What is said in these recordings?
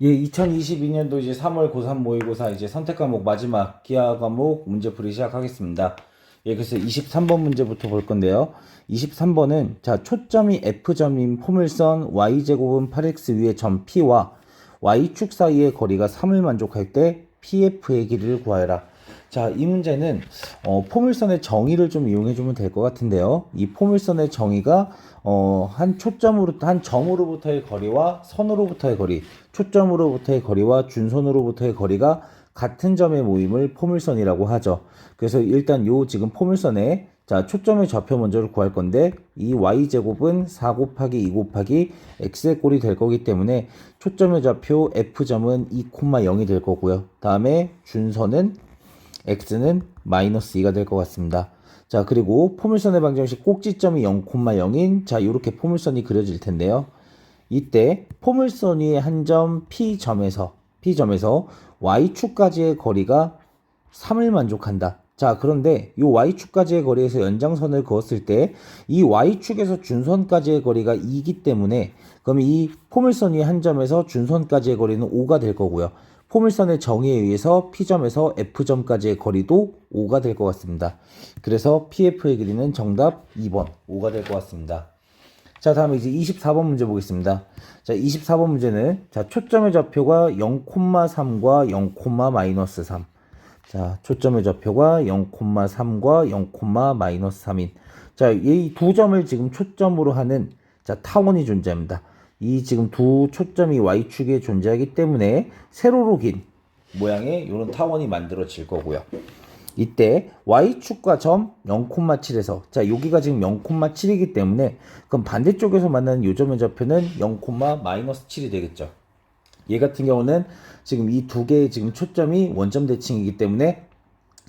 예, 2022년도 이제 3월 고3 모의고사 이제 선택 과목 마지막 기하 과목 문제풀이 시작하겠습니다. 예, 그래서 23번 문제부터 볼 건데요. 23번은 자, 초점이 F점인 포물선 Y제곱은 8X 위의 점 P와 Y축 사이의 거리가 3을 만족할 때 PF의 길이를 구하여라. 자, 이 문제는 포물선의 정의를 좀 이용해 주면 될 것 같은데요. 이 포물선의 정의가 한 점으로부터의 거리와 선으로부터의 거리, 초점으로부터의 거리와 준선으로부터의 거리가 같은 점의 모임을 포물선이라고 하죠. 그래서 일단 요 지금 포물선에 자, 초점의 좌표 먼저를 구할 건데 이 y제곱은 4 곱하기 2 곱하기 x의 꼴이 될 거기 때문에 초점의 좌표 f점은 2,0이 될 거고요. 다음에 준선은 x는 마이너스 2가 될 것 같습니다. 자, 그리고 포물선의 방정식 꼭지점이 0,0인 자, 이렇게 포물선이 그려질 텐데요. 이때 포물선 위의 한 점 P점에서 Y축까지의 거리가 3을 만족한다. 자, 그런데 이 Y축까지의 거리에서 연장선을 그었을 때 이 Y축에서 준선까지의 거리가 2이기 때문에 그럼 이 포물선 위의 한 점에서 준선까지의 거리는 5가 될 거고요. 포물선의 정의에 의해서 P점에서 F점까지의 거리도 5가 될 것 같습니다. 그래서 PF의 길이는 정답 2번 5가 될 것 같습니다. 자, 다음에 이제 24번 문제 보겠습니다. 자, 24번 문제는 자, 초점의 좌표가 0,3과 0,-3. 자, 초점의 좌표가 0,3과 0,-3인. 자, 이 두 점을 지금 초점으로 하는 자, 타원이 존재합니다. 이 지금 두 초점이 Y축에 존재하기 때문에 세로로 긴 모양의 이런 타원이 만들어질 거고요. 이때 Y축과 점 0,7에서 자, 여기가 지금 0,7이기 때문에 그럼 반대쪽에서 만나는 요 점의 좌표는 0,-7이 되겠죠. 얘 같은 경우는 지금 이 두 개의 지금 초점이 원점 대칭이기 때문에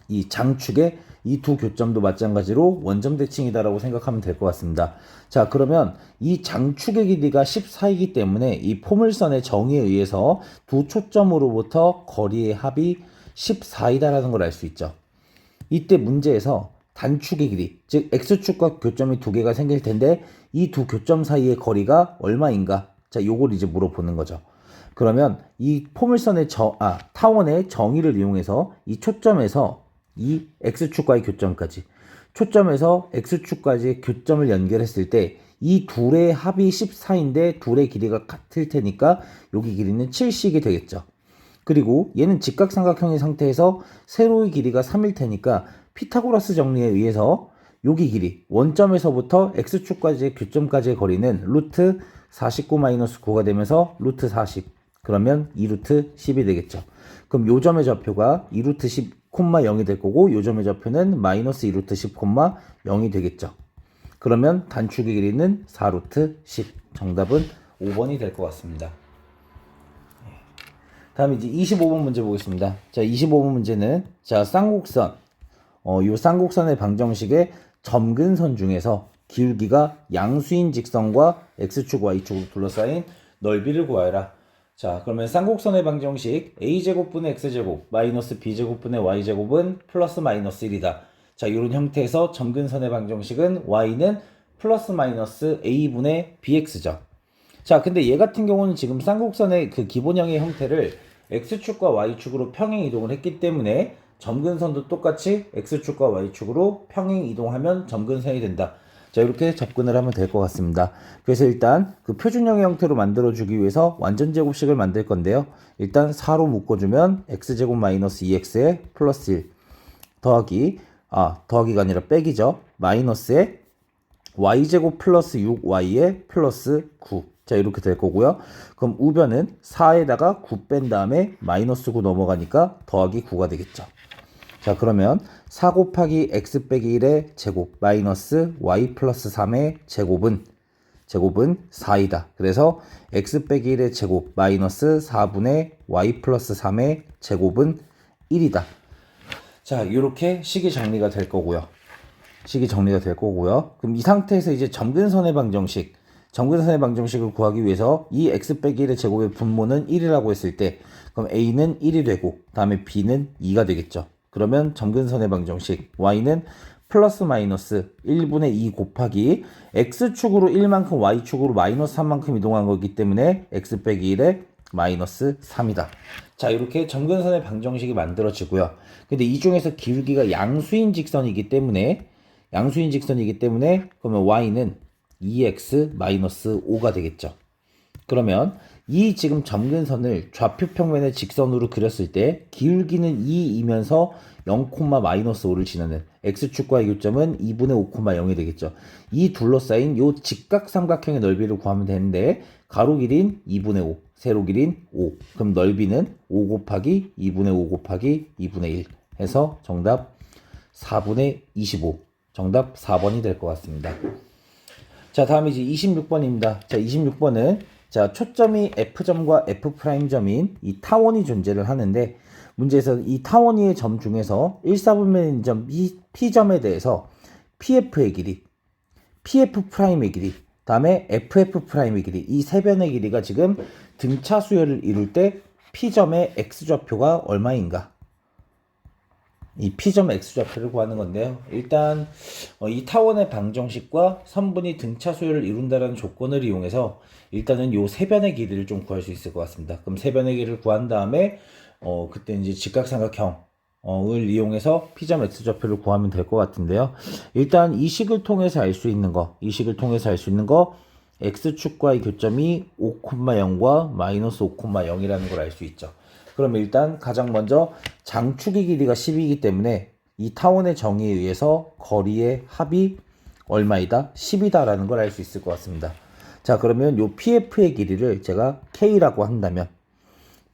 이 장축의 이 두 교점도 마찬가지로 원점 대칭이다라고 생각하면 될 것 같습니다. 자, 그러면 이 장축의 길이가 14이기 때문에 이 포물선의 정의에 의해서 두 초점으로부터 거리의 합이 14이다라는 걸 알 수 있죠. 이때 문제에서 단축의 길이, 즉 X축과 교점이 두 개가 생길 텐데 이 두 교점 사이의 거리가 얼마인가? 자, 요걸 이제 물어보는 거죠. 그러면 이 포물선의 타원의 정의를 이용해서 이 초점에서 이 X축과의 교점까지, 초점에서 X축까지의 교점을 연결했을 때 이 둘의 합이 14인데 둘의 길이가 같을 테니까 여기 길이는 7씩이 되겠죠. 그리고 얘는 직각삼각형의 상태에서 세로의 길이가 3일 테니까 피타고라스 정리에 의해서 여기 길이 원점에서부터 X축까지의 교점까지의 거리는 루트 49-9가 되면서 루트 40 그러면 2루트 10이 되겠죠. 그럼 요 점의 좌표가 2루트 10, 0이 될 거고 요 점의 좌표는 마이너스 2루트 10, 0이 되겠죠. 그러면 단축의 길이는 4루트 10 정답은 5번이 될 것 같습니다. 다음 이제 25번 문제 보겠습니다. 자, 25번 문제는 자, 쌍곡선 요 쌍곡선의 방정식의 점근선 중에서 기울기가 양수인 직선과 X축, Y축으로 둘러싸인 넓이를 구하여라. 자, 그러면 쌍곡선의 방정식 A제곱분의 X제곱 마이너스 B제곱분의 Y제곱은 플러스 마이너스 1이다. 자, 이런 형태에서 점근선의 방정식은 Y는 플러스 마이너스 A분의 BX죠. 자, 근데 얘 같은 경우는 지금 쌍곡선의 그 기본형의 형태를 X축과 Y축으로 평행 이동을 했기 때문에 점근선도 똑같이 X축과 Y축으로 평행 이동하면 점근선이 된다. 자, 이렇게 접근을 하면 될 것 같습니다. 그래서 일단 그 표준형의 형태로 만들어주기 위해서 완전제곱식을 만들 건데요. 일단 4로 묶어주면 X제곱 마이너스 2X에 플러스 1 더하기가 아니라 빼기죠. 마이너스에 Y제곱 플러스 6Y에 플러스 9. 자, 이렇게 될 거고요. 그럼 우변은 4에다가 9 뺀 다음에 마이너스 9 넘어가니까 더하기 9가 되겠죠. 자, 그러면 4 곱하기 x 빼기 1의 제곱 마이너스 y 플러스 3의 제곱은 4이다. 그래서 x 빼기 1의 제곱 마이너스 4분의 y 플러스 3의 제곱은 1이다. 자, 이렇게 식이 정리가 될 거고요. 그럼 이 상태에서 이제 점근선의 방정식을 구하기 위해서 이 x 빼기 1의 제곱의 분모는 1이라고 했을 때 그럼 a는 1이 되고 다음에 b는 2가 되겠죠. 그러면 점근선의 방정식 y는 플러스 마이너스 1분의 2 곱하기 x축으로 1만큼 y축으로 마이너스 3만큼 이동한 거기 때문에 x 빼기 1에 마이너스 3이다. 자, 이렇게 점근선의 방정식이 만들어지고요. 근데 이 중에서 기울기가 양수인 직선이기 때문에 그러면 y는 2x 마이너스 5가 되겠죠. 그러면 이 지금 점근선을 좌표 평면의 직선으로 그렸을 때 기울기는 2이면서 0,-5를 지나는 x축과의 교점은 2분의 5,0이 되겠죠. 이 둘러싸인 요 직각삼각형의 넓이를 구하면 되는데 가로 길이는 2분의 5, 세로 길이는 5. 그럼 넓이는 5 곱하기 2분의 5 곱하기 2분의 1 해서 정답 4분의 25. 정답 4번이 될 것 같습니다. 자, 다음 이제 26번입니다. 자, 26번은 자, 초점이 F점과 F'점인 이 타원이 존재를 하는데 문제에서 이 타원이의 점 중에서 1사분면인 점 P점에 대해서 PF의 길이, PF'의 길이, 다음에 FF'의 길이 이 세 변의 길이가 지금 등차 수열을 이룰 때 P점의 X좌표가 얼마인가? 이 P점 X좌표를 구하는 건데요. 일단 이 타원의 방정식과 선분이 등차 수열을 이룬다는 조건을 이용해서 일단은 요 세 변의 길이를 좀 구할 수 있을 것 같습니다. 그럼 세 변의 길이를 구한 다음에 그때 이제 직각삼각형을 이용해서 P점 X좌표를 구하면 될 것 같은데요. 일단 이 식을 통해서 알 수 있는 거 X축과의 교점이 5,0과 마이너스 5,0이라는 걸 알 수 있죠. 그럼 일단 가장 먼저 장축의 길이가 10이기 때문에 이 타원의 정의에 의해서 거리의 합이 얼마이다? 10이다라는 걸 알 수 있을 것 같습니다. 자, 그러면 요 PF의 길이를 제가 K라고 한다면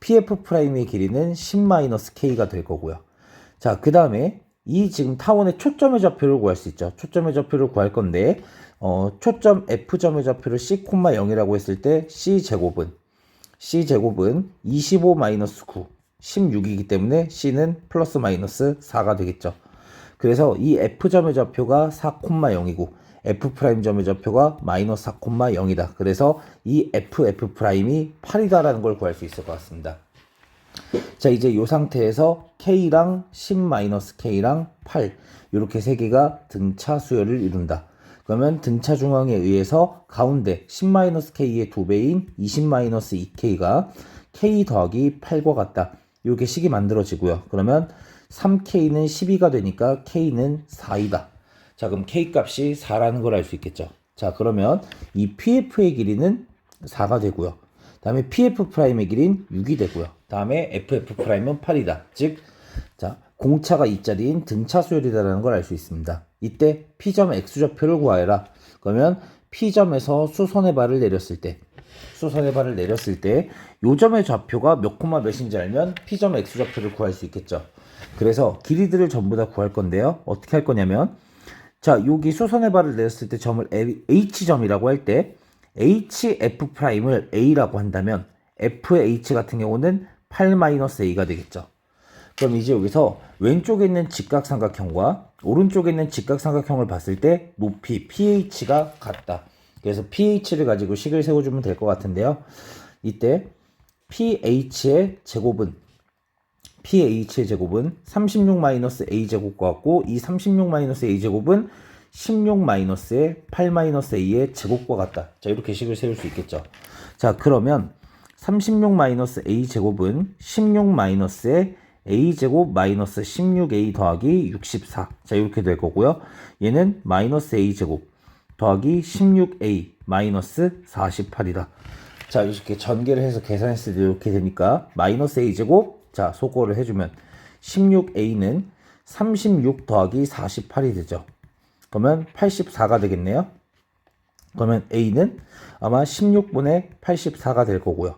PF'의 길이는 10-K가 될 거고요. 자, 그 다음에 이 지금 타원의 초점의 좌표를 구할 수 있죠. 초점의 좌표를 구할 건데 초점 F점의 좌표를 C,0이라고 했을 때 C제곱은 25-9, 16이기 때문에 C는 플러스 마이너스 4가 되겠죠. 그래서 이 F점의 좌표가 4,0이고 F'점의 좌표가 마이너스 4,0이다. 그래서 이 FF'이 8이다라는 걸 구할 수 있을 것 같습니다. 자, 이제 이 상태에서 K랑 10-K랑 8 이렇게 세 개가 등차 수열을 이룬다. 그러면 등차 중앙에 의해서 가운데 10-K의 2배인 20-2K가 K 더하기 8과 같다. 이렇게 식이 만들어지고요. 그러면 3K는 12가 되니까 K는 4이다. 자, 그럼 K 값이 4라는 걸 알 수 있겠죠. 자, 그러면 이 PF의 길이는 4가 되고요. 다음에 PF'의 길이는 6이 되고요. 다음에 FF'은 8이다. 즉, 자, 공차가 이 자리인 등차 수열이다라는 걸 알 수 있습니다. 이때 P점 X좌표를 구하여라. 그러면 P점에서 수선의 발을 내렸을 때 요 점의 좌표가 몇 콤마 몇인지 알면 P점 X좌표를 구할 수 있겠죠. 그래서 길이들을 전부 다 구할 건데요. 어떻게 할 거냐면 자, 여기 수선의 발을 내렸을 때 점을 H점이라고 할 때 HF'을 A라고 한다면 FH 같은 경우는 8-A가 되겠죠. 그럼 이제 여기서 왼쪽에 있는 직각삼각형과 오른쪽에 있는 직각삼각형을 봤을 때 높이 PH가 같다. 그래서 PH를 가지고 식을 세워주면 될 것 같은데요. 이때 PH의 제곱은 36-A제곱과 같고 이 36-A제곱은 16-8-A의 제곱과 같다. 자, 이렇게 식을 세울 수 있겠죠. 자, 그러면 36-A제곱은 16-A제곱 마이너스 16A 더하기 64. 자, 이렇게 될 거고요. 얘는 마이너스 A제곱 더하기 16A 마이너스 48이다. 자, 이렇게 전개를 해서 계산했을 때 이렇게 되니까 마이너스 A제곱, 자, 소거를 해주면 16A는 36 더하기 48이 되죠. 그러면 84가 되겠네요. 그러면 A는 아마 16분의 84가 될 거고요.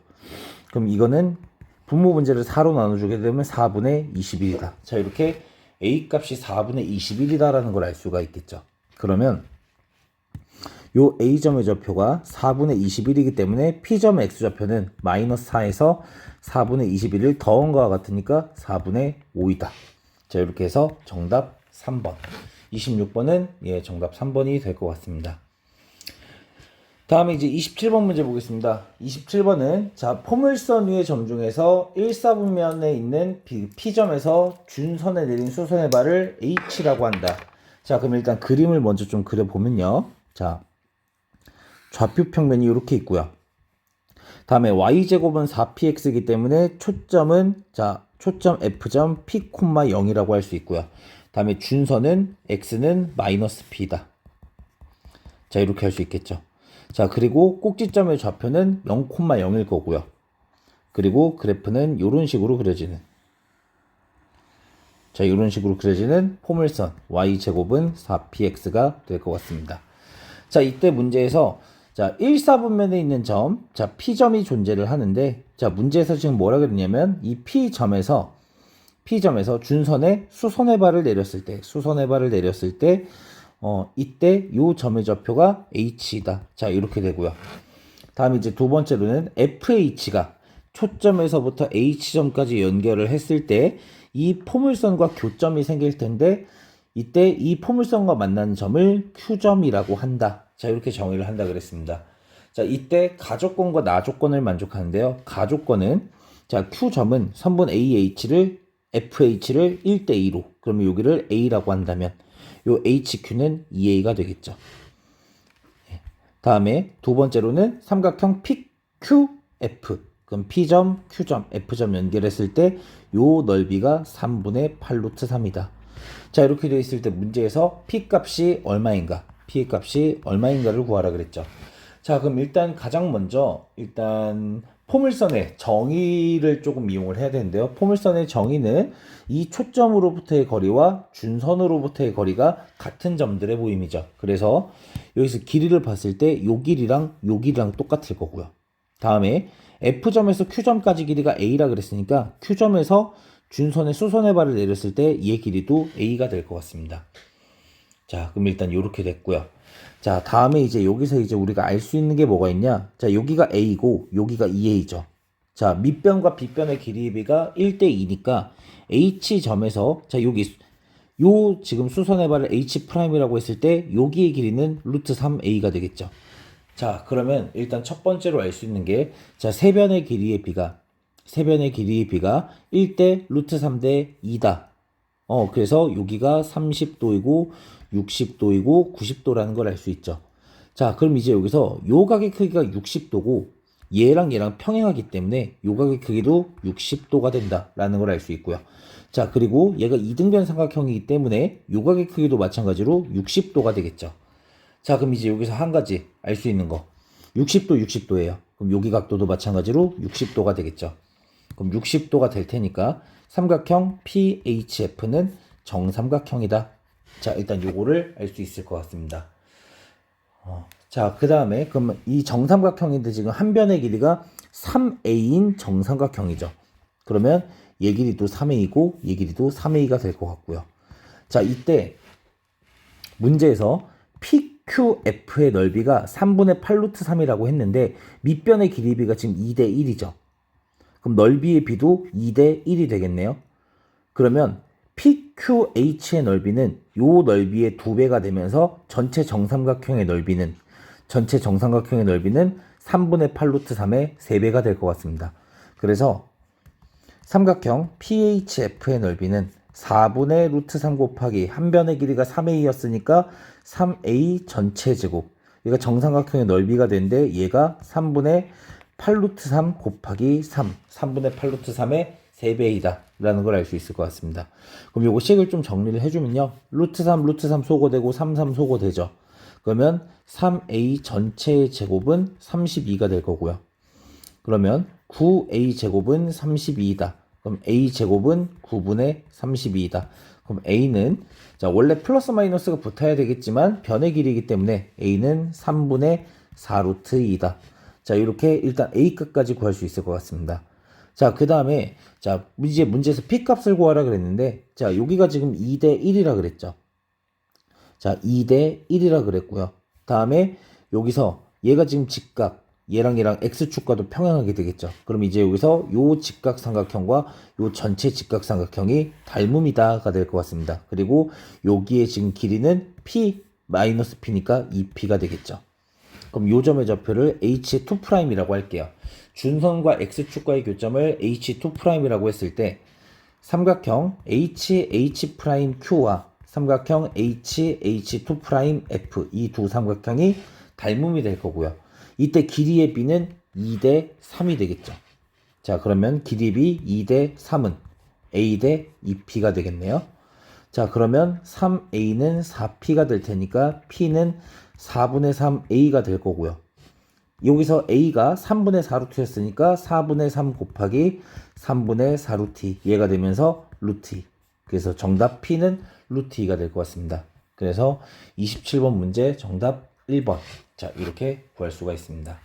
그럼 이거는 분모 문제를 4로 나눠주게 되면 4분의 21이다. 자, 이렇게 A 값이 4분의 21이다라는 걸 알 수가 있겠죠. 그러면 요 A점의 좌표가 4분의 21이기 때문에 P점의 X좌표는 마이너스 4에서 4분의 21을 더한 거와 같으니까 4분의 5이다. 자, 이렇게 해서 정답 3번. 26번은 예, 정답 3번이 될 것 같습니다. 다음에 이제 27번 문제 보겠습니다. 27번은 자, 포물선 위의 점 중에서 1사분면에 있는 P점에서 준선에 내린 수선의 발을 H라고 한다. 자, 그럼 일단 그림을 먼저 좀 그려보면요. 자, 좌표 평면이 이렇게 있고요. 다음에 y제곱은 4px이기 때문에 초점은 초점 f점 p, 0이라고 할 수 있고요. 다음에 준선은 x는 마이너스 p다. 자, 이렇게 할 수 있겠죠. 자, 그리고 꼭지점의 좌표는 0,0일 거고요. 그리고 그래프는 이런 식으로 그려지는, 자, 이런 식으로 그려지는 포물선 y제곱은 4px가 될 것 같습니다. 자, 이때 문제에서 자, 1사분면에 있는 점, 자, P점이 존재를 하는데, 자, 문제에서 지금 뭐라 그랬냐면, 이 P점에서 준선의 수선의 발을 내렸을 때, 이때 요 점의 좌표가 H이다. 자, 이렇게 되고요. 다음 이제 두 번째로는 FH가 초점에서부터 H점까지 연결을 했을 때, 이 포물선과 교점이 생길 텐데, 이때 이 포물선과 만나는 점을 Q점이라고 한다. 자, 이렇게 정의를 한다 그랬습니다. 자, 이때 가조건과 나조건을 만족하는데요. 가조건은, 자, Q점은 선분 AH를, FH를 1대2로, 그러면 여기를 A라고 한다면, 요 HQ는 2A가 되겠죠. 다음에 두 번째로는 삼각형 PQF. 그럼 P점, Q점, F점 연결했을 때, 요 넓이가 3분의 8 루트 3이다. 자, 이렇게 되어 있을 때 문제에서 P 값이 얼마인가를 구하라 그랬죠. 자, 그럼 일단 가장 먼저 포물선의 정의를 조금 이용을 해야 되는데요. 포물선의 정의는 이 초점으로부터의 거리와 준선으로부터의 거리가 같은 점들의 모임이죠. 그래서 여기서 길이를 봤을 때 요 길이랑 똑같을 거고요. 다음에 F점에서 Q점까지 길이가 A라 그랬으니까 Q점에서 준선의 수선의 발을 내렸을 때 얘 길이도 A가 될 것 같습니다. 자, 그럼 일단 이렇게 됐고요. 자, 다음에 이제 여기서 이제 우리가 알 수 있는 게 뭐가 있냐? 자, 여기가 A고 여기가 2A죠. 자, 밑변과 빗변의 길이의 비가 1대2니까 H점에서 자, 여기 요 지금 수선의 발을 H'이라고 했을 때 여기의 길이는 루트 3A가 되겠죠. 자, 그러면 일단 첫 번째로 알 수 있는 게 자, 세변의 길이의 비가 1대 루트 3대 2다. 그래서 여기가 30도이고 60도이고 90도라는 걸 알 수 있죠. 자, 그럼 이제 여기서 요 각의 크기가 60도고 얘랑 평행하기 때문에 요 각의 크기도 60도가 된다라는 걸 알 수 있고요. 자, 그리고 얘가 이등변 삼각형이기 때문에 요 각의 크기도 마찬가지로 60도가 되겠죠. 자, 그럼 이제 여기서 한 가지 알 수 있는 거. 60도예요. 그럼 여기 각도도 마찬가지로 60도가 되겠죠. 그럼 60도가 될 테니까 삼각형 PHF는 정삼각형이다. 자, 일단 요거를 알 수 있을 것 같습니다. 자, 그 다음에 그러면 이 정삼각형인데 지금 한 변의 길이가 3A인 정삼각형이죠. 그러면 얘 길이도 3A고 얘 길이도 3A가 될 것 같고요. 자, 이때 문제에서 PQF의 넓이가 3분의 8 루트 3이라고 했는데 밑변의 길이비가 지금 2대1이죠. 그럼 넓이의 비도 2대1이 되겠네요. 그러면 PQH의 넓이는 요 넓이의 2배가 되면서 전체 정삼각형의 넓이는 3분의 8 루트 3의 3배가 될 것 같습니다. 그래서 삼각형 PHF의 넓이는 4분의 루트 3 곱하기 한 변의 길이가 3A였으니까 3A 전체 제곱. 얘가 정삼각형의 넓이가 되는데 얘가 3분의 8 루트 3 곱하기 3분의 8 루트 3의 3배이다 라는 걸 알 수 있을 것 같습니다. 그럼 요거 식을 좀 정리를 해주면요. 루트 3 소거되고 3 소거되죠. 그러면 3A 전체의 제곱은 32가 될 거고요. 그러면 9A 제곱은 32이다. 그럼 A 제곱은 9분의 32이다. 그럼 A는 자, 원래 플러스 마이너스가 붙어야 되겠지만 변의 길이이기 때문에 A는 3분의 4 루트 2이다. 자, 이렇게 일단 A 값까지 구할 수 있을 것 같습니다. 자, 그 다음에 자, 이제 문제에서 P 값을 구하라 그랬는데 자, 여기가 지금 2대1이라 그랬죠. 자, 2대1이라 그랬고요. 다음에 여기서 얘가 지금 직각 얘랑 X축과도 평행하게 되겠죠. 그럼 이제 여기서 요 직각삼각형과 요 전체 직각삼각형이 닮음이다가 될 것 같습니다. 그리고 여기에 지금 길이는 P-P니까 2P가 되겠죠. 그럼 요 점의 좌표를 H2'이라고 할게요. 준선과 X축과의 교점을 H2'이라고 했을 때 삼각형 HH'Q와 삼각형 HH2'F 이 두 삼각형이 닮음이 될 거고요. 이때 길이의 B는 2대 3이 되겠죠. 자, 그러면 길이비 2대 3은 A 대 2P가 되겠네요. 자, 그러면 3A는 4P가 될 테니까 P는 4분의 3A가 될 거고요. 여기서 A가 3분의 4루트였으니까 4분의 3 곱하기 3분의 4루트 얘가 되면서 루트 2. 그래서 정답 P는 루트 2가 될 것 같습니다. 그래서 27번 문제 정답 1번. 자, 이렇게 구할 수가 있습니다.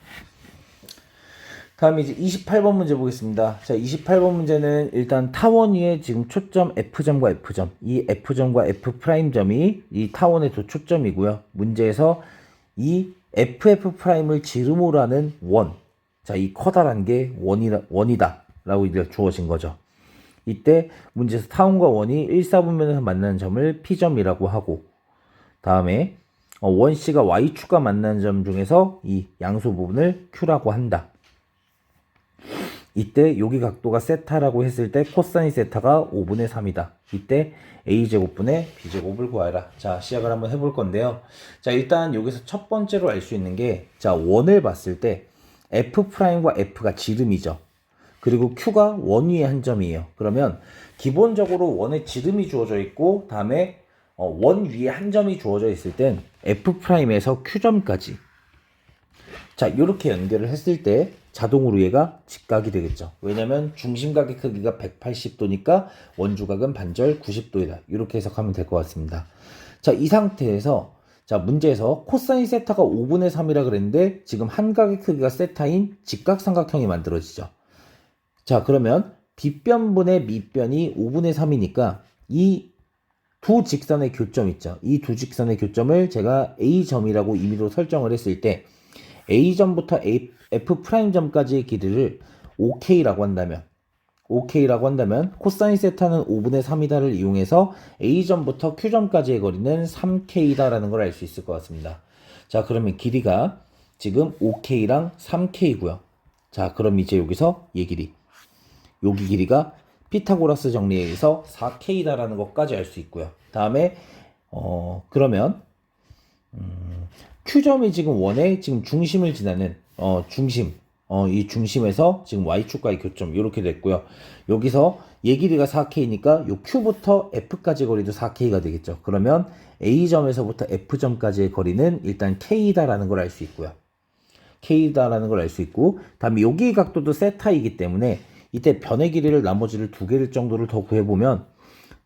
다음 이제 28번 문제 보겠습니다. 자, 28번 문제는 일단 타원 위에 지금 초점 F점과 F점, 이 F점과 F'점이 이 타원의 두 초점이고요. 문제에서 이 FF'을 지름으로 하는 원, 자, 이 커다란 게 원이다 라고 이제 주어진 거죠. 이때 문제에서 타원과 원이 1, 4분면에서 만나는 점을 P점이라고 하고, 다음에 원C가 Y축과 만나는 점 중에서 이 양수 부분을 Q라고 한다. 이때 여기 각도가 세타라고 했을 때 코사인 세타가 5분의 3이다. 이때 A제곱분의 B제곱을 구하라. 자, 시작을 한번 해볼 건데요. 자, 일단 여기서 첫 번째로 알 수 있는 게, 자, 원을 봤을 때 F'과 F가 지름이죠. 그리고 Q가 원 위에 한 점이에요. 그러면 기본적으로 원에 지름이 주어져 있고, 다음에 원 위에 한 점이 주어져 있을 땐 F'에서 Q점까지, 자, 이렇게 연결을 했을 때 자동으로 얘가 직각이 되겠죠. 왜냐면 중심각의 크기가 180도니까 원주각은 반절 90도이다. 이렇게 해석하면 될 것 같습니다. 자, 이 상태에서 자, 문제에서 코사인 세타가 5분의 3이라 그랬는데 지금 한 각의 크기가 세타인 직각삼각형이 만들어지죠. 자, 그러면 뒷변분의 밑변이 5분의 3이니까 이 두 직선의 교점 있죠. 이 두 직선의 교점을 제가 A점이라고 임의로 설정을 했을 때 A점부터 F'점까지의 길이를 OK라고 한다면 코사인 세타는 5분의 3이다를 이용해서 A점부터 Q점까지의 거리는 3K다라는 걸 알 수 있을 것 같습니다. 자, 그러면 길이가 지금 OK랑 3K고요. 자, 그럼 이제 여기서 얘 길이, 여기 길이가 피타고라스 정리에 의해서 4K다라는 것까지 알 수 있고요. 다음에 그러면 Q점이 지금 원의 지금 중심을 지나는 이 중심에서 지금 Y축과의 교점 이렇게 됐고요. 여기서 얘 길이가 4K니까 요 Q부터 F까지 거리도 4K가 되겠죠. 그러면 A점에서부터 F점까지의 거리는 일단 K다라는 걸 알 수 있고요. K다라는 걸 알 수 있고, 다음에 여기 각도도 세타이기 때문에 이때 변의 길이를 나머지를 두 개를 정도를 더 구해보면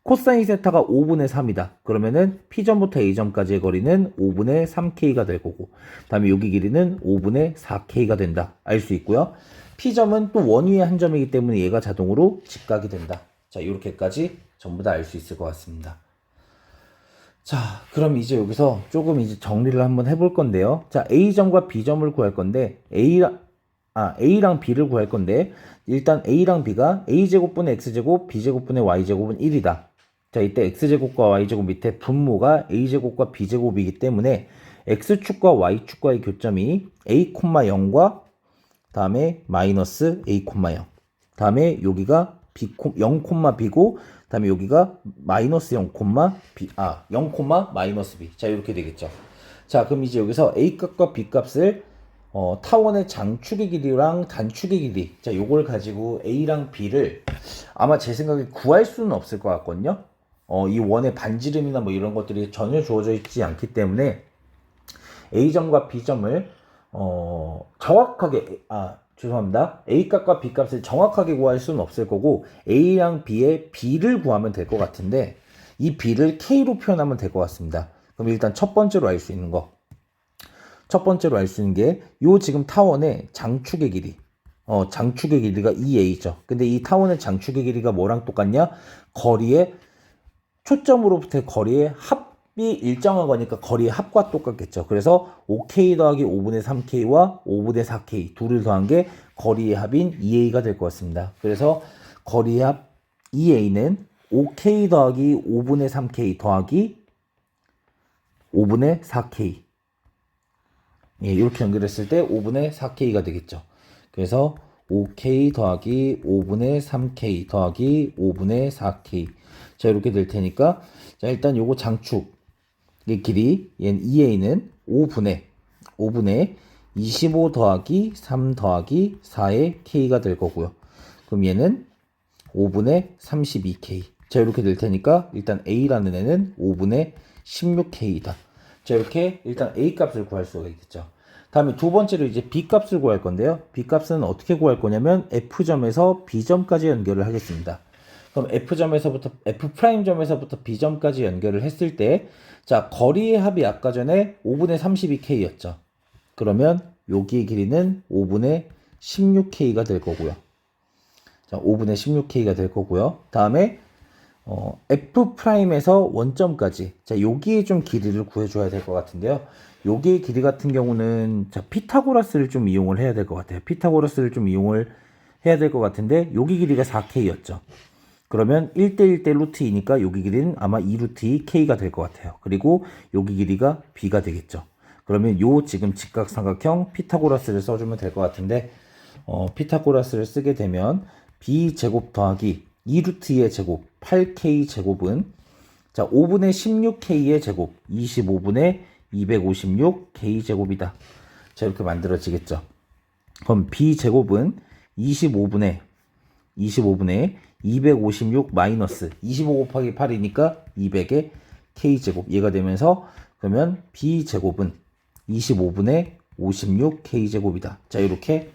코사인 세타가 5분의 3이다. 그러면은 P점부터 A점까지의 거리는 5분의 3K가 될 거고, 다음에 여기 길이는 5분의 4K가 된다. 알 수 있고요. P점은 또 원 위에 한 점이기 때문에 얘가 자동으로 직각이 된다. 자, 이렇게까지 전부 다 알 수 있을 것 같습니다. 자, 그럼 이제 여기서 조금 이제 정리를 한번 해볼 건데요. 자, A점과 B점을 구할 건데, A랑 B를 구할 건데, 일단 A랑 B가 A제곱분의 X제곱, B제곱분의 Y제곱은 1이다. 자, 이때 X제곱과 Y제곱 밑에 분모가 A제곱과 B제곱이기 때문에 X축과 Y축과의 교점이 A, 0과 다음에 마이너스 A, 0. 다음에 여기가 0, B고, 다음에 여기가 마이너스 0, B, 0, 마이너스 B. 자, 이렇게 되겠죠. 자, 그럼 이제 여기서 A 값과 B 값을 타원의 장축의 길이랑 단축의 길이, 자, 요걸 가지고 A랑 B를 아마 제 생각에 구할 수는 없을 것 같거든요. 이 원의 반지름이나 뭐 이런 것들이 전혀 주어져 있지 않기 때문에 A점과 B점을 정확하게, 죄송합니다. A 값과 B 값을 정확하게 구할 수는 없을 거고, A랑 B의 B를 구하면 될 것 같은데, 이 B를 K로 표현하면 될 것 같습니다. 그럼 일단 첫 번째로 알 수 있는 거. 첫 번째로 알 수 있는 게, 요 지금 타원의 장축의 길이. 장축의 길이가 2A죠. 근데 이 타원의 장축의 길이가 뭐랑 똑같냐? 초점으로부터의 거리의 합이 일정한 거니까 거리의 합과 똑같겠죠. 그래서 5K 더하기 5분의 3K와 5분의 4K 둘을 더한 게 거리의 합인 2A가 될 것 같습니다. 그래서 거리의 합 2A는 5K 더하기 5분의 3K 더하기 5분의 4K. 예, 이렇게 연결했을 때 5분의 4K가 되겠죠. 그래서 5K 더하기 5분의 3K 더하기 5분의 4K. 자, 이렇게 될 테니까, 자, 일단 요거 장축의 길이, 얘는 2A는 5분의 25 더하기 3 더하기 4의 K가 될 거고요. 그럼 얘는 5분의 32K. 자, 이렇게 될 테니까 일단 A라는 애는 5분의 16K이다. 자, 이렇게 일단 A 값을 구할 수가 있겠죠. 다음에 두 번째로 이제 B 값을 구할 건데요. B 값은 어떻게 구할 거냐면 F점에서 B점까지 연결을 하겠습니다. 그럼 F점에서부터 F'점에서부터 B점까지 연결을 했을 때, 자, 거리의 합이 아까 전에 5분의 32K였죠. 그러면 여기의 길이는 5분의 16K가 될 거고요. 자, 5분의 16K가 될 거고요. 다음에 F'에서 원점까지, 자, 여기에 좀 길이를 구해줘야 될 것 같은데요. 여기의 길이 같은 경우는, 자, 피타고라스를 좀 이용을 해야 될 것 같아요. 피타고라스를 좀 이용을 해야 될 것 같은데, 여기 길이가 4K였죠. 그러면 1대1대 루트 2니까 여기 길이는 아마 2루트 2 K가 될 것 같아요. 그리고 여기 길이가 B가 되겠죠. 그러면 요 지금 직각삼각형 피타고라스를 써주면 될 것 같은데, 피타고라스를 쓰게 되면 B제곱 더하기 2루트 2의 제곱 8K 제곱은, 자, 5분의 16K의 제곱 25분의 256K 제곱이다. 자, 이렇게 만들어지겠죠. 그럼 B제곱은 25분의 256 마이너스 25 곱하기 8이니까 200의 K제곱, 얘가 되면서 그러면 B제곱은 25분의 56 K제곱이다. 자, 이렇게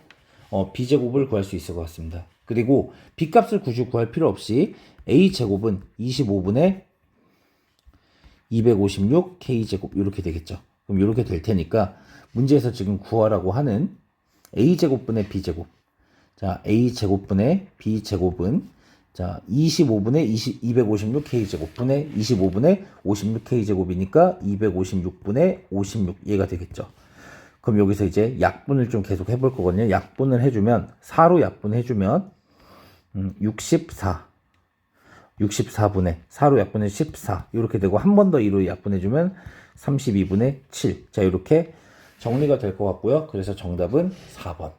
B제곱을 구할 수 있을 것 같습니다. 그리고 B값을 굳이 구할 필요 없이 A제곱은 25분의 256 K제곱, 이렇게 되겠죠. 그럼 이렇게 될 테니까 문제에서 지금 구하라고 하는 A제곱분의 B제곱, 자, A제곱분의 B제곱은, 자, 25분의 256 K제곱분의 25분의 56 K제곱이니까 256분의 56, 얘가 되겠죠. 그럼 여기서 이제 약분을 좀 계속 해볼 거거든요. 약분을 해주면, 4로 약분해주면 64분의 4로 약분해 14, 이렇게 되고, 한 번 더 2로 약분해주면 32분의 7. 자, 이렇게 정리가 될 것 같고요. 그래서 정답은 4번.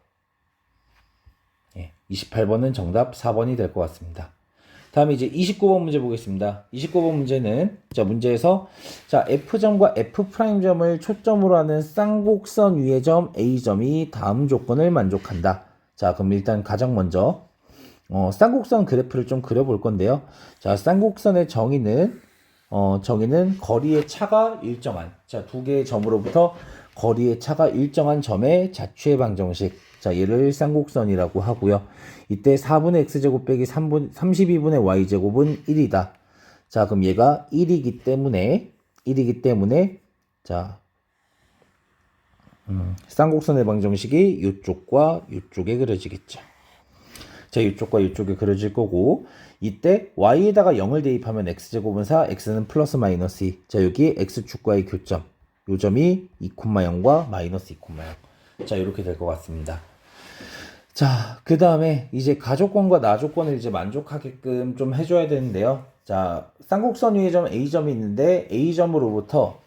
28번은 정답 4번이 될 것 같습니다. 다음에 이제 29번 문제 보겠습니다. 29번 문제는, 자, 문제에서, 자, F점과 F'점을 초점으로 하는 쌍곡선 위의 점 A점이 다음 조건을 만족한다. 자, 그럼 일단 가장 먼저 쌍곡선 그래프를 좀 그려볼 건데요. 자, 쌍곡선의 정의는 거리의 차가 일정한, 자, 두 개의 점으로부터 거리의 차가 일정한 점의 자취의 방정식, 자, 얘를 쌍곡선이라고 하고요. 이때 4분의 x제곱 빼기 32분의 y제곱은 1이다. 자, 그럼 얘가 1이기 때문에, 자, 쌍곡선의 방정식이 이쪽과 이쪽에 그려지겠죠. 자, 이쪽과 이쪽에 그려질 거고, 이때 y에다가 0을 대입하면 x제곱은 4, x는 플러스 마이너스 2. 자, 여기 x축과의 교점, 요 점이 2,0과 마이너스 2,0. 자, 이렇게 될 것 같습니다. 자, 그 다음에 이제 가조건과 나조건을 이제 만족하게끔 좀 해줘야 되는데요. 자, 쌍곡선 위의 점 A점이 있는데, A점으로부터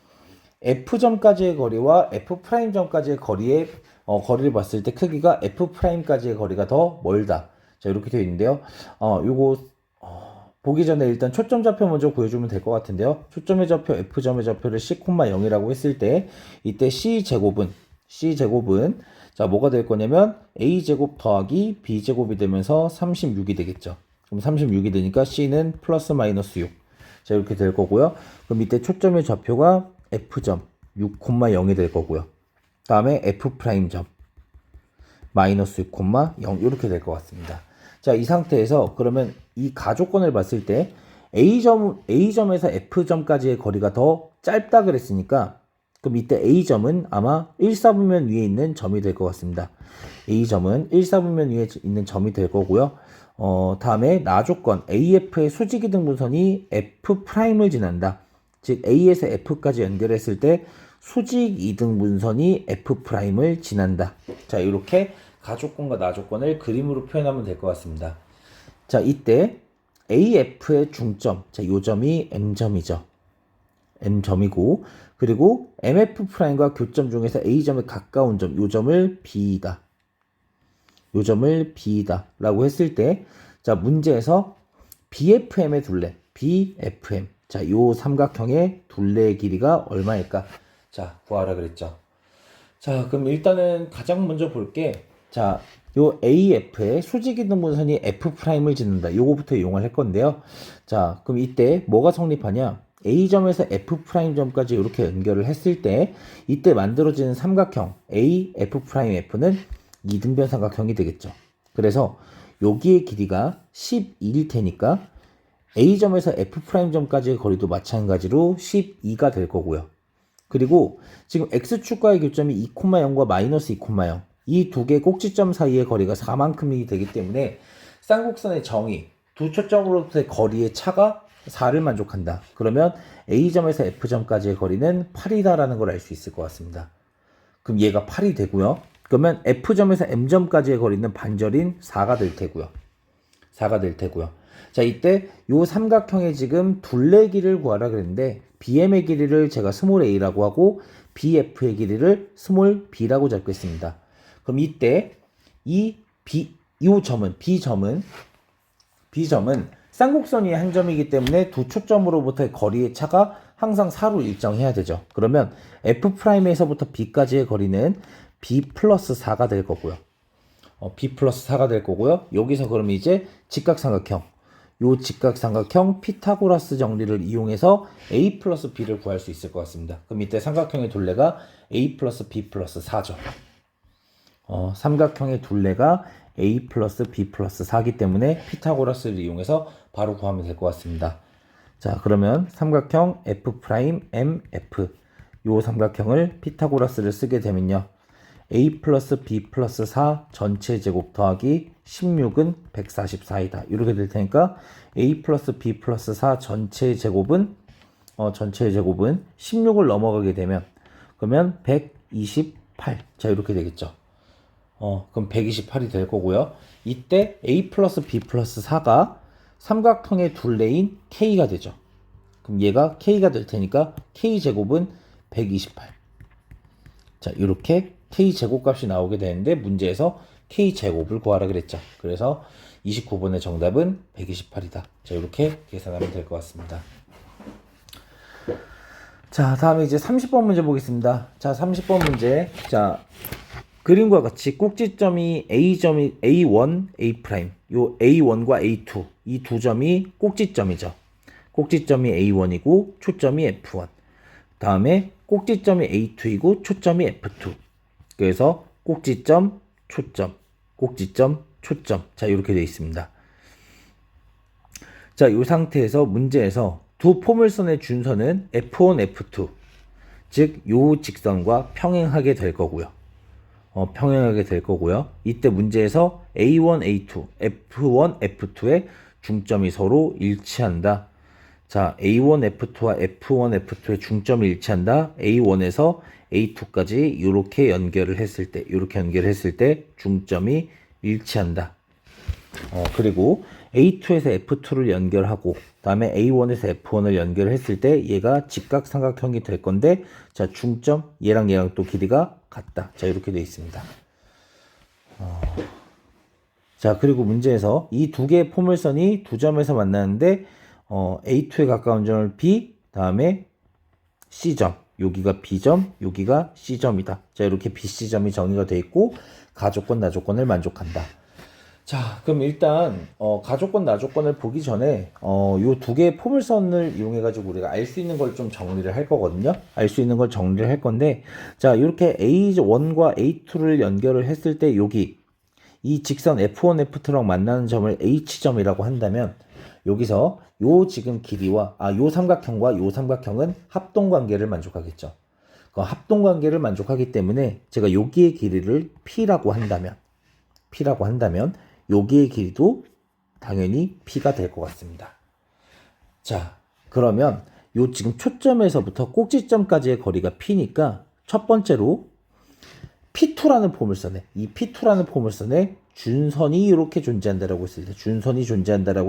F점까지의 거리와 F'점까지의 거리를 봤을 때 크기가 F'까지의 거리가 더 멀다. 자, 이렇게 되어 있는데요. 요거 보기 전에 일단 초점 좌표 먼저 구해주면 될 것 같은데요. 초점의 좌표, F점의 좌표를 C,0이라고 했을 때, 이때 C제곱은, 자, 뭐가 될 거냐면 A제곱 더하기 B제곱이 되면서 36이 되겠죠. 그럼 36이 되니까 C는 플러스 마이너스 6. 자, 이렇게 될 거고요. 그럼 이때 초점의 좌표가 F점 6,0이 될 거고요. 다음에 F'점 마이너스 6,0, 이렇게 될 것 같습니다. 자, 이 상태에서 그러면 이 가조건을 봤을 때 A점에서 F점까지의 거리가 더 짧다 그랬으니까, 그럼 이때 A점은 아마 1사분면 위에 있는 점이 될 것 같습니다. A점은 1사분면 위에 있는 점이 될 거고요. 다음에 나조건 AF의 수직이등분선이 F'을 지난다. 즉 A에서 F까지 연결했을 때 수직이등분선이 F'을 지난다. 자, 이렇게 가조건과 나조건을 그림으로 표현하면 될 것 같습니다. 자, 이때 AF의 중점, 자, 요 점이 M점이죠. M점이고, 그리고 MF'과 교점 중에서 A점에 가까운 점, 요 점을 B다. 요 점을 B다 라고 했을 때, 자, 문제에서 BFM의 둘레, BFM, 자, 요 삼각형의 둘레의 길이가 얼마일까? 자, 구하라 그랬죠. 자, 그럼 일단은 가장 먼저 볼게. 자, 요 AF에 수직이동분선이 F'을 짓는다. 요거부터 이용을 할 건데요. 자, 그럼 이때 뭐가 성립하냐? A점에서 F'점까지 이렇게 연결을 했을 때 이때 만들어지는 삼각형 A, F'F는 이등변 삼각형이 되겠죠. 그래서 여기의 길이가 12일 테니까 A점에서 F'점까지의 거리도 마찬가지로 12가 될 거고요. 그리고 지금 X축과의 교점이 2,0과 마이너스 2,0 이 두 개 꼭지점 사이의 거리가 4만큼이 되기 때문에 쌍곡선의 정의 두 초점으로부터의 거리의 차가 4를 만족한다. 그러면 A점에서 F점까지의 거리는 8이다라는 걸 알 수 있을 것 같습니다. 그럼 얘가 8이 되고요. 그러면 F점에서 M점까지의 거리는 반절인 4가 될 테고요. 4가 될 테고요. 자, 이때 요 삼각형의 지금 둘레길이를 구하라 그랬는데 BM의 길이를 제가 스몰 a라고 하고 BF의 길이를 스몰 b라고 잡겠습니다. 그럼 이때 이 B점은 쌍곡선 위의 한 점이기 때문에 두 초점으로부터의 거리의 차가 항상 4로 일정해야 되죠. 그러면 F'에서부터 B까지의 거리는 B 플러스 4가 될 거고요. B 플러스 4가 될 거고요. 여기서 그럼 이제 직각삼각형 요 직각삼각형 피타고라스 정리를 이용해서 A 플러스 B를 구할 수 있을 것 같습니다. 그럼 이때 삼각형의 둘레가 A 플러스 B 플러스 4죠. 삼각형의 둘레가 A 플러스 B 플러스 4기 때문에 피타고라스를 이용해서 바로 구하면 될 것 같습니다. 자, 그러면 삼각형 F'MF 요 삼각형을 피타고라스를 쓰게 되면요. A 플러스 B 플러스 4 전체 제곱 더하기 16은 144이다. 이렇게 될 테니까 A 플러스 B 플러스 4 전체 제곱은 16을 넘어가게 되면 그러면 128. 자, 이렇게 되겠죠. 그럼 128이 될 거고요. 이때 A 플러스 B 플러스 4가 삼각형의 둘레인 K가 되죠. 그럼 얘가 K가 될 테니까 K 제곱은 128. 자, 이렇게 K 제곱값이 나오게 되는데 문제에서 K 제곱을 구하라 그랬죠. 그래서 29번의 정답은 128이다. 자, 이렇게 계산하면 될 것 같습니다. 자, 다음에 이제 30번 문제 보겠습니다. 자, 30번 문제. 자, 그림과 같이 꼭지점이 A점이 A1, A', 요 A1과 A2 이 두 점이 꼭지점이죠. 꼭지점이 A1이고 초점이 F1. 다음에 꼭지점이 A2이고 초점이 F2. 그래서 꼭지점, 초점, 꼭지점, 초점. 자, 이렇게 되어 있습니다. 자, 이 상태에서 문제에서 두 포물선의 준선은 F1, F2. 즉, 요 직선과 평행하게 될 거고요. 평행하게 될 거고요. 이때 문제에서 A1, A2, F1, F2의 중점이 서로 일치한다. 자, A1, F2와 F1, F2의 중점이 일치한다. A1에서 A2까지 이렇게 연결을 했을 때 중점이 일치한다. 그리고 A2에서 F2를 연결하고 다음에 A1에서 F1을 연결했을 때 얘가 직각삼각형이 될 건데 자, 중점 얘랑 또 길이가 같다. 자, 이렇게 되어 있습니다. 자, 그리고 문제에서 이 두 개의 포물선이 두 점에서 만나는데 A2에 가까운 점을 B, 다음에 C점, 여기가 B점, 여기가 C점이다. 자, 이렇게 BC점이 정의가 되어 있고 가조건, 나조건을 만족한다. 자, 그럼 일단 가조건, 나조건을 보기 전에 요 두 개의 포물선을 이용해 가지고 우리가 알 수 있는 걸 좀 정리를 할 거거든요. 알 수 있는 걸 정리를 할 건데 자, 이렇게 A1과 A2를 연결을 했을 때 여기 이 직선 F1, F2랑 만나는 점을 H점이라고 한다면 여기서 요 지금 길이와 요 삼각형과 요 삼각형은 합동관계를 만족하겠죠. 그 합동관계를 만족하기 때문에 제가 여기의 길이를 P라고 한다면 여기의 길이도 당연히 P가 될 것 같습니다. 자, 그러면 요 지금 초점에서부터 꼭지점까지의 거리가 P니까 첫 번째로 P2라는 포물선에 준선이 이렇게 존재한다라고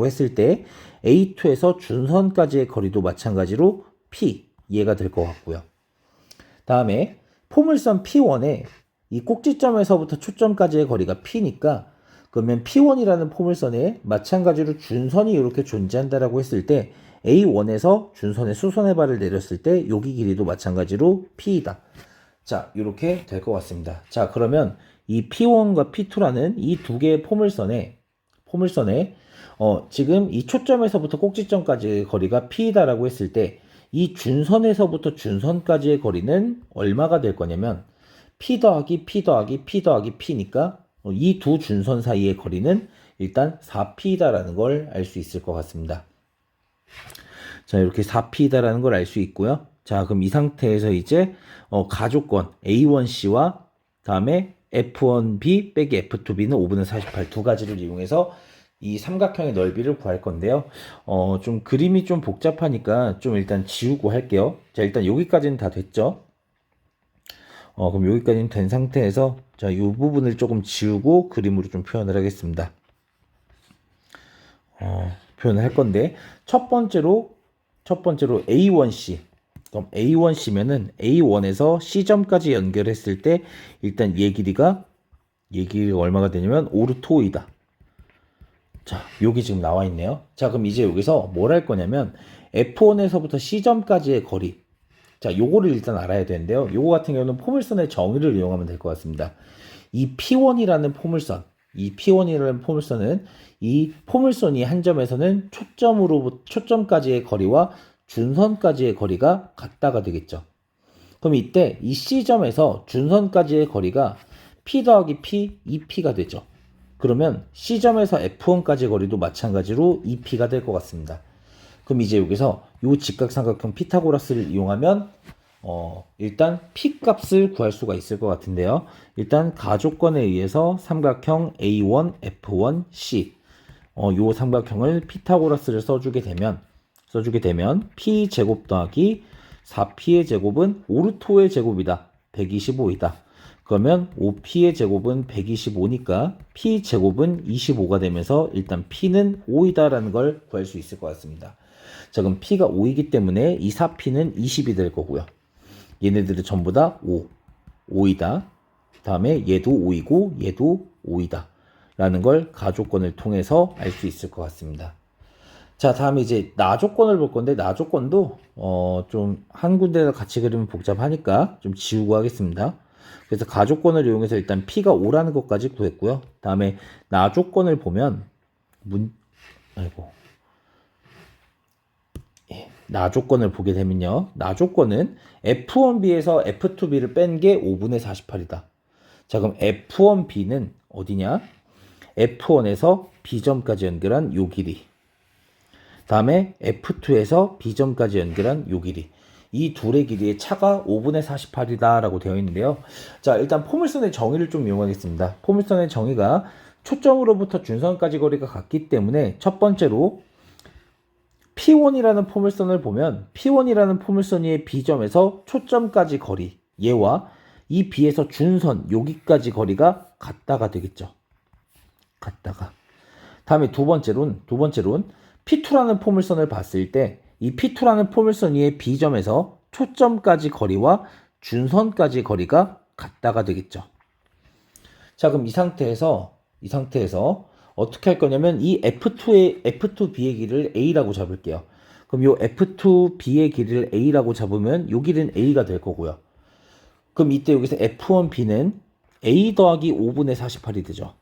했을 때 A2에서 준선까지의 거리도 마찬가지로 P 얘가 될 것 같고요. 다음에 포물선 P1에 이 꼭지점에서부터 초점까지의 거리가 P니까 그러면 P1이라는 포물선에 마찬가지로 준선이 이렇게 존재한다라고 했을 때 A1에서 준선의 수선의 발을 내렸을 때 여기 길이도 마찬가지로 P이다. 자, 이렇게 될 것 같습니다. 자, 그러면 이 P1과 P2라는 이 두 개의 포물선에 지금 이 초점에서부터 꼭지점까지의 거리가 P이다라고 했을 때 이 준선에서부터 준선까지의 거리는 얼마가 될 거냐면 P 더하기 P 더하기 P 더하기 P니까 이 두 준선 사이의 거리는 일단 4P다라는 걸 알 수 있을 것 같습니다. 자, 이렇게 4P다라는 걸 알 수 있고요. 자, 그럼 이 상태에서 이제 가족권 A1C와 다음에 F1B 빼기 F2B는 5분의 48 두 가지를 이용해서 이 삼각형의 넓이를 구할 건데요. 좀 그림이 좀 복잡하니까 좀 일단 지우고 할게요. 자, 일단 여기까지는 다 됐죠. 그럼 여기까지는 된 상태에서 자, 이 부분을 조금 지우고 그림으로 좀 표현을 하겠습니다. 표현을 할 건데 첫 번째로 A1C. 그럼 A1C면은 A1에서 C점까지 연결했을 때 일단 얘 길이가 얼마가 되냐면 5루트 5이다. 자, 여기 지금 나와 있네요. 자, 그럼 이제 여기서 뭘 할 거냐면 F1에서부터 C점까지의 거리. 자, 요거를 일단 알아야 되는데요. 요거 같은 경우는 포물선의 정의를 이용하면 될 것 같습니다. 이 P1이라는 포물선은 이 포물선이 한 점에서는 초점까지의 거리와 준선까지의 거리가 같다가 되겠죠. 그럼 이때 이 C점에서 준선까지의 거리가 P 더하기 P, 2P가 되죠. 그러면 C점에서 F1까지의 거리도 마찬가지로 2P가 될 것 같습니다. 그럼 이제 여기서 이 직각삼각형 피타고라스를 이용하면 일단 P 값을 구할 수가 있을 것 같은데요. 일단 가조건에 의해서 삼각형 A1, F1, C 요 삼각형을 피타고라스를 써주게 되면 P 제곱 더하기 4P의 제곱은 5루토의 제곱이다. 125이다. 그러면 5P의 제곱은 125니까 P 제곱은 25가 되면서 일단 P는 5이다라는 걸 구할 수 있을 것 같습니다. 자, 그럼 P가 5이기 때문에 이 4P는 20이 될 거고요. 얘네들은 전부 다 5이다. 다음에 얘도 5이고 얘도 5이다. 라는 걸 가조건을 통해서 알 수 있을 것 같습니다. 자, 다음에 이제 나조건을 볼 건데 나조건도 좀 한 군데서 같이 그리면 복잡하니까 좀 지우고 하겠습니다. 그래서 가조건을 이용해서 일단 P가 5라는 것까지 구했고요. 다음에 나조건을 보면 나조건을 보게 되면요. 나조건은 F1B에서 F2B를 뺀 게 5분의 48이다. 자, 그럼 F1B는 어디냐? F1에서 B점까지 연결한 요 길이. 다음에 F2에서 B점까지 연결한 요 길이. 이 둘의 길이의 차가 5분의 48이다 라고 되어 있는데요. 자, 일단 포물선의 정의를 좀 이용하겠습니다. 포물선의 정의가 초점으로부터 준선까지 거리가 같기 때문에 첫 번째로 P1이라는 포물선을 보면 P1이라는 포물선의 B점에서 초점까지 거리 얘와 이 B에서 준선 여기까지 거리가 같다가 되겠죠. 같다가. 다음에 두 번째로는 P2라는 포물선을 봤을 때 이 P2라는 포물선 위의 B점에서 초점까지 거리와 준선까지 거리가 같다가 되겠죠. 자, 그럼 이 상태에서 어떻게 할 거냐면 이 F2B의 길이를 A라고 잡을게요. 그럼 이 F2B의 길이를 A라고 잡으면 이 길이는 A가 될 거고요. 그럼 이때 여기서 F1B는 A 더하기 5분의 48이 되죠.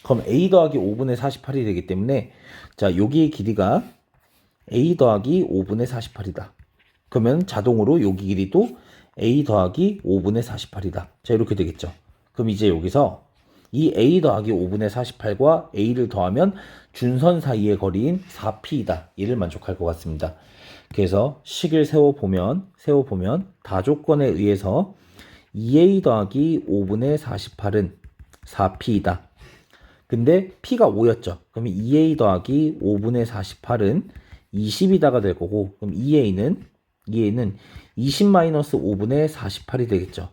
그럼 A 더하기 5분의 48이 되기 때문에 자, 여기의 길이가 A 더하기 5분의 48이다. 그러면 자동으로 여기 길이도 A 더하기 5분의 48이다. 자, 이렇게 되겠죠. 그럼 이제 여기서 이 A 더하기 5분의 48과 A를 더하면 준선 사이의 거리인 4P이다. 이를 만족할 것 같습니다. 그래서 식을 세워보면 다조건에 의해서 2A 더하기 5분의 48은 4P이다. 근데 P가 5였죠. 그럼 2A 더하기 5분의 48은 20이다가 될 거고, 그럼 2A는 20-5분의 48이 되겠죠.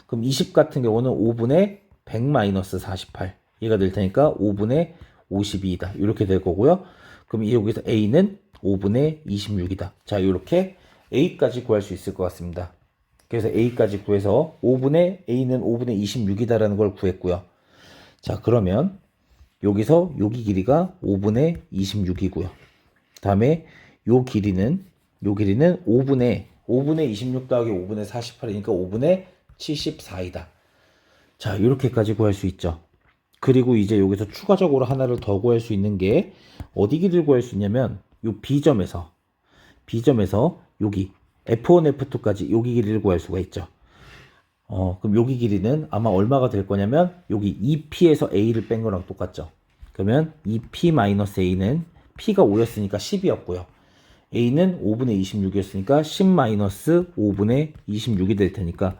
그럼 20 같은 경우는 5분의 100-48 얘가 될 테니까 5분의 52이다. 이렇게 될 거고요. 그럼 여기서 A는 5분의 26이다. 자, 이렇게 A까지 구할 수 있을 것 같습니다. 그래서 A까지 구해서 A는 5분의 26이다라는 걸 구했고요. 자, 그러면 여기서 여기 길이가 5분의 26이고요. 다음에 요 길이는 5분의 5분의 26 더하기 5분의 48이니까 5분의 74이다. 자, 이렇게까지 구할 수 있죠. 그리고 이제 여기서 추가적으로 하나를 더 구할 수 있는 게 어디 길이를 구할 수 있냐면 요 B점에서 여기 F1, F2까지 여기 길이를 구할 수가 있죠. 그럼 여기 길이는 아마 얼마가 될 거냐면 여기 2P에서 A를 뺀 거랑 똑같죠. 그러면 2P-A는 P가 5였으니까 10이었고요. A는 5분의 26이었으니까 10-5분의 26이 될 테니까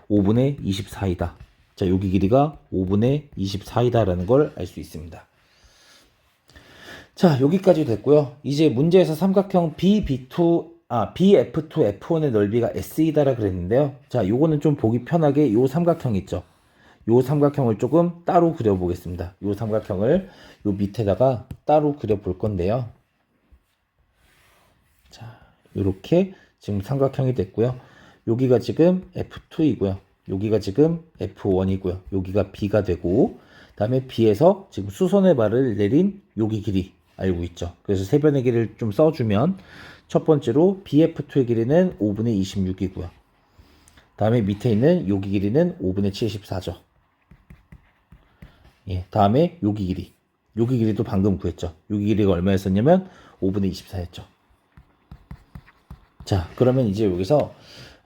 5분의 24이다. 자, 여기 길이가 5분의 24이다 라는 걸 알 수 있습니다. 자, 여기까지 됐고요. 이제 문제에서 삼각형 BF2, F1의 넓이가 S이다라 그랬는데요. 자, 요거는 좀 보기 편하게 요 삼각형 있죠. 요 삼각형을 조금 따로 그려보겠습니다. 요 삼각형을 요 밑에다가 따로 그려볼 건데요. 자, 요렇게 지금 삼각형이 됐고요. 여기가 지금 F2이고요. 여기가 지금 F1이고요. 여기가 B가 되고, 다음에 B에서 지금 수선의 발을 내린 여기 길이 알고 있죠. 그래서 세변의 길이를 좀 써주면 첫 번째로 BF2의 길이는 5분의 26이고요. 다음에 밑에 있는 여기 길이는 5분의 74죠. 예, 다음에 여기 길이도 방금 구했죠. 여기 길이가 얼마였었냐면 5분의 24였죠. 자, 그러면 이제 여기서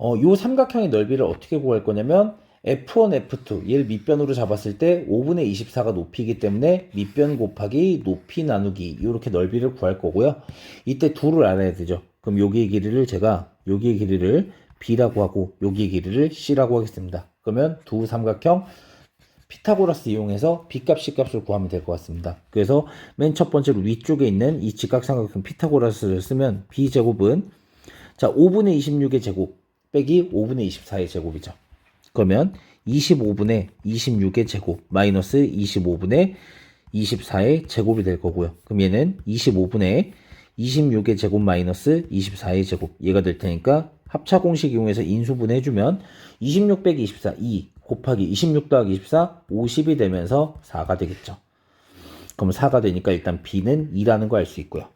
요 삼각형의 넓이를 어떻게 구할 거냐면 F1, F2 얘를 밑변으로 잡았을 때 5분의 24가 높이기 때문에 밑변 곱하기 높이 나누기 이렇게 넓이를 구할 거고요. 이때 둘을 알아야 되죠. 그럼 여기의 길이를 제가 여기의 길이를 B라고 하고 여기의 길이를 C라고 하겠습니다. 그러면 두 삼각형 피타고라스 이용해서 B값, C값을 구하면 될 것 같습니다. 그래서 맨 첫 번째로 위쪽에 있는 이 직각삼각형 피타고라스를 쓰면 B제곱은 자 5분의 26의 제곱 빼기 5분의 24의 제곱이죠. 그러면 25분의 26의 제곱 마이너스 25분의 24의 제곱이 될 거고요. 그럼 얘는 25분의 26의 제곱 마이너스 24의 제곱 얘가 될 테니까 합차 공식 이용해서 인수분 해주면 26 빼기 24 2 곱하기 26 더하기 24 50이 되면서 4가 되겠죠. 그럼 4가 되니까 일단 B는 2라는 거 알 수 있고요.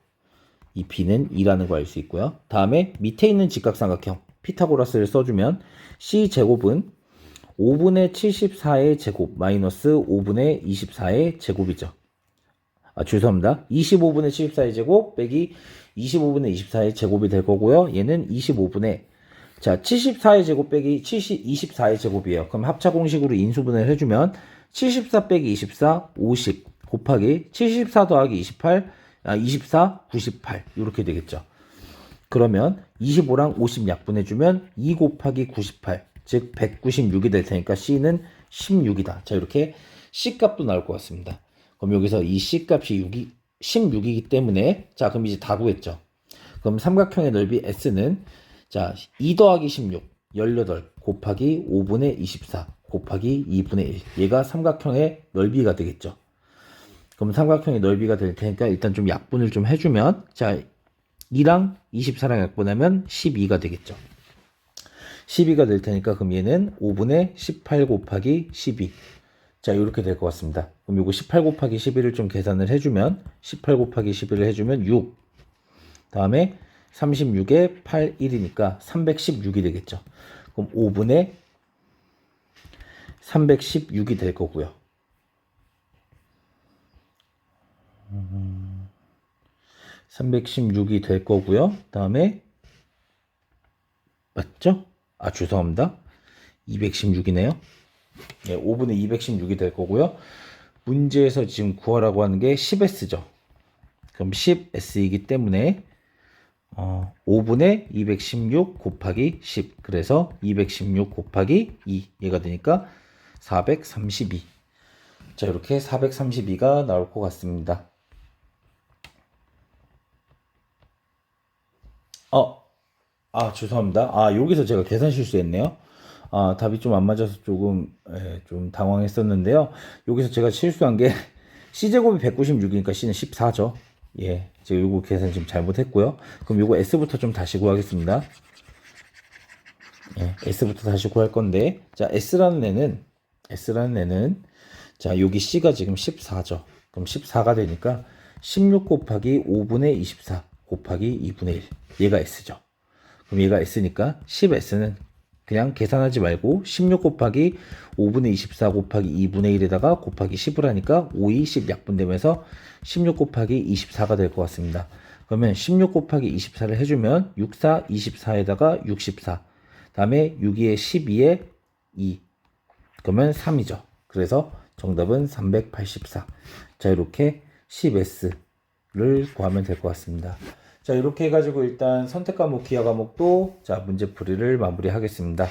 이 B는 2라는 거 알 수 있고요. 다음에 밑에 있는 직각삼각형 피타고라스를 써주면 C제곱은 5분의 74의 제곱 마이너스 5분의 24의 제곱이죠. 죄송합니다. 25분의 74의 제곱 빼기 25분의 24의 제곱이 될 거고요. 얘는 25분의 자 74의 제곱 빼기 24의 제곱이에요. 그럼 합차 공식으로 인수분해를 해주면 74 빼기 24 50 곱하기 74 더하기 24 98 이렇게 되겠죠. 그러면 25랑 50 약분해주면 2 곱하기 98 즉 196이 될 테니까 C는 16이다. 자 이렇게 C값도 나올 것 같습니다. 그럼 여기서 이 C값이 16이기 때문에 자 그럼 이제 다 구했죠. 그럼 삼각형의 넓이 S는 자 2 더하기 16 18 곱하기 5분의 24 곱하기 2분의 1 얘가 삼각형의 넓이가 되겠죠. 그럼 삼각형의 넓이가 될 테니까 일단 좀 약분을 좀 해주면 자 2랑 24랑 약분하면 12가 되겠죠. 12가 될 테니까 그럼 얘는 5분의 18 곱하기 12 자 이렇게 될 것 같습니다. 그럼 요거 18 곱하기 12를 좀 계산을 해주면 18 곱하기 12를 해주면 6 다음에 36에 8, 1이니까 316이 되겠죠. 그럼 5분의 316이 될 거고요. 316이 될 거고요. 다음에 맞죠? 죄송합니다. 216이네요. 예, 5분의 216이 될 거고요. 문제에서 지금 구하라고 하는 게 10S죠. 그럼 10S이기 때문에 5분의 216 곱하기 10 그래서 216 곱하기 2 얘가 되니까 432 자 이렇게 432가 나올 것 같습니다. 죄송합니다. 여기서 제가 계산 실수했네요. 답이 좀 안 맞아서 조금 좀 당황했었는데요. 여기서 제가 실수한 게 C제곱이 196이니까 C는 14죠. 예, 제가 요거 계산 지금 잘못했고요. 그럼 요거 S부터 좀 다시 구하겠습니다. 예, S부터 다시 구할 건데, 자, S라는 애는, 자, 여기 C가 지금 14죠. 그럼 14가 되니까 16 곱하기 5분의 24 곱하기 2분의 1. 얘가 S죠. 그럼 얘가 S니까 10S는 그냥 계산하지 말고 16 곱하기 5분의 24 곱하기 2분의 1에다가 곱하기 10을 하니까 5, 2, 10 약분되면서 16 곱하기 24가 될 것 같습니다. 그러면 16 곱하기 24를 해주면 6, 4, 24에다가 64. 다음에 6, 2에 12에 2. 그러면 3이죠. 그래서 정답은 384. 자, 이렇게 10S를 구하면 될 것 같습니다. 자, 이렇게 해가지고 일단 선택 과목, 기하 과목도 자, 문제 풀이를 마무리하겠습니다.